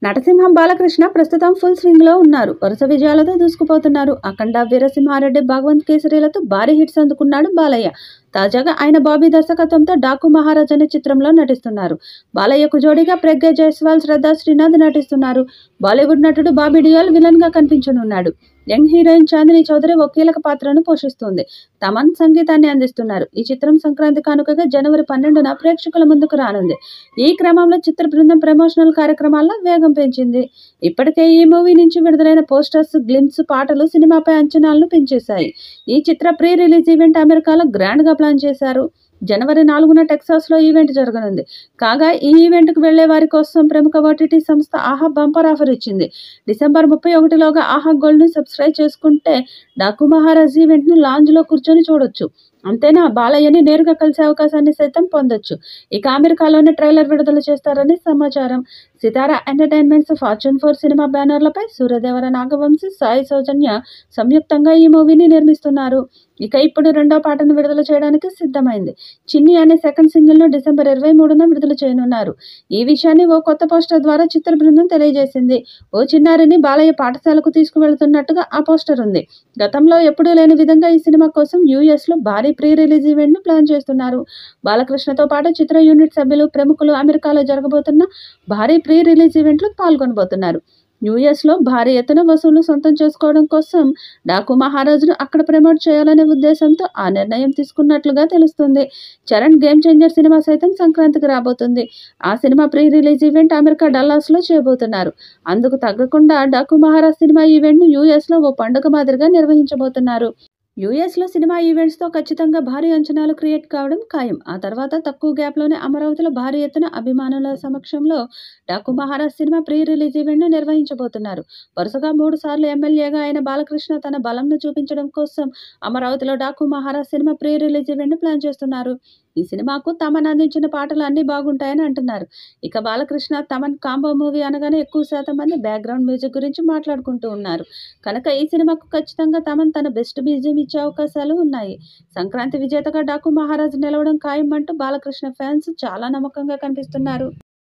నటసింహం బాలకృష్ణ ప్రస్తుతం full swing లో ఉన్నారు. వరుస విజయాలతో దూసుకుపోతున్నారు. అఖండ, వీరసింహారెడ్డి, భగవంత్ కేసరిలతో భారీ హిట్స్ అందుకున్నాడు బాలయ్య. తాజాగా ఆయన బాబీ దర్శకత్వంతో డాకు మహారాజ్ అనే చిత్రంలో నటిస్తున్నారు. బాలయ్యకు జోడీగా ప్రజ్ఞ జైస్వాల్, శ్రద్ధా శ్రీనాథ్ నటిస్తున్నారు. బాలీవుడ్ నటుడు బాబీ డియోల్ విలన్ గా కనిపించనున్నాడు. యంగ్ హీరోయిన్ చాందిని చౌదరి ఓ కీలక పాత్రను పోషిస్తుంది. తమన్ సంగీతాన్ని అందిస్తున్నారు. ఈ చిత్రం సంక్రాంతి కానుకగా జనవరి 12న ప్రేక్షకుల ముందుకు రానుంది. ఈ క్రమంలో చిత్ర బృందం ప్రమోషనల్ కార్యక్రమాల్లో వేగం పెంచింది. ఇప్పటికే ఈ మూవీ నుంచి విడుదలైన పోస్టర్స్, గ్లిమ్స్, పాటలు సినిమాపై అంచనాలను పెంచేశాయి. ఈ చిత్ర ప్రీ రిలీజ్ ఈవెంట్ అమెరికాలో గ్రాండ్ గా ప్లాన్ చేశారు. జనవరి 4న టెక్సాస్లో ఈవెంట్ జరగనుంది. కాగా ఈ ఈవెంట్కు వెళ్లే వారి కోసం ప్రముఖ ఓటీటీ సంస్థ ఆహా బంపర్ ఆఫర్ ఇచ్చింది. డిసెంబర్ 31లోగా ఆహా గోల్డ్ను సబ్స్క్రైబ్ చేసుకుంటే డాకు మహారాజ్ ఈవెంట్ను లాంజ్లో కూర్చొని చూడొచ్చు. అంతేనా, బాలయ్యని నేరుగా కలిసే అవకాశాన్ని సైతం పొందొచ్చు. ఇక అమెరికాలోనే ట్రైలర్ విడుదల చేస్తారని సమాచారం. సితారా ఎంటర్టైన్మెంట్స్, ఫార్చ్యూన్ 4 సినిమా బ్యానర్లపై సూర్యదేవర, నాగవంశీ, సాయి సౌజన్య సంయుక్తంగా ఈ మూవీని నిర్మిస్తున్నారు. ఇక ఇప్పుడు రెండో పాటను విడుదల చేయడానికి సిద్ధమైంది. చిన్ని అనే సెకండ్ సింగిల్ను డిసెంబర్ 23న విడుదల చేయనున్నారు. ఈ విషయాన్ని ఓ కొత్త పోస్టర్ ద్వారా చిత్ర బృందం తెలియజేసింది. ఓ చిన్నారిని బాలయ్య పాఠశాలకు తీసుకువెళ్తున్నట్టుగా ఆ పోస్టర్ ఉంది. గతంలో ఎప్పుడూ లేని విధంగా ఈ సినిమా కోసం యూఎస్లో భారీ ప్రీ రిలీజ్ ఈవెంట్ను ప్లాన్ చేస్తున్నారు. బాలకృష్ణతో పాటు చిత్ర యూనిట్ సభ్యులు, ప్రముఖులు అమెరికాలో జరగబోతున్న భారీ ప్రీ రిలీజ్ ఈవెంట్లో పాల్గొనబోతున్నారు. యూఎస్లో భారీ ఎత్తున వసూళ్లు సొంతం చేసుకోవడం కోసం డాకు మహారాజును అక్కడ ప్రమోట్ చేయాలనే ఉద్దేశంతో ఆ నిర్ణయం తీసుకున్నట్లుగా తెలుస్తుంది. చరణ్ గేమ్ చేంజర్ సినిమా సైతం సంక్రాంతికి రాబోతుంది. ఆ cinema pre release event America డల్లాస్లో చేయబోతున్నారు. అందుకు తగ్గకుండా డాకు మహారాజ్ సినిమా ఈవెంట్ను యూఎస్లో ఓ పండుగ మాదిరిగా నిర్వహించబోతున్నారు. యూఎస్లో సినిమా ఈవెంట్స్తో ఖచ్చితంగా భారీ అంచనాలు క్రియేట్ కావడం ఖాయం. ఆ తర్వాత తక్కువ గ్యాప్లోనే అమరావతిలో భారీ ఎత్తున అభిమానుల సమక్షంలో Daaku Maharaaj cinema pre release ఈవెంట్ను నిర్వహించబోతున్నారు. వరుసగా 3 సార్లు ఎమ్మెల్యేగా అయిన బాలకృష్ణ తన బలంను చూపించడం కోసం అమరావతిలో Daaku Maharaaj cinema pre release ఈవెంట్ను ప్లాన్ చేస్తున్నారు. ఈ సినిమాకు తమన్ అందించిన పాటలు అన్నీ బాగుంటాయని అంటున్నారు. ఇక బాలకృష్ణ, తమన్ కాంబో మూవీ అనగానే ఎక్కువ శాతం మంది బ్యాక్గ్రౌండ్ మ్యూజిక్ గురించి మాట్లాడుకుంటూ ఉన్నారు. కనుక ఈ సినిమాకు ఖచ్చితంగా తమన్ తన బెస్ట్ బీజియం ఇచ్చే అవకాశాలు ఉన్నాయి. సంక్రాంతి విజేతగా డాకు మహారాజ్ నిలవడం ఖాయం అంటూ బాలకృష్ణ ఫ్యాన్స్ చాలా నమ్మకంగా కనిపిస్తున్నారు.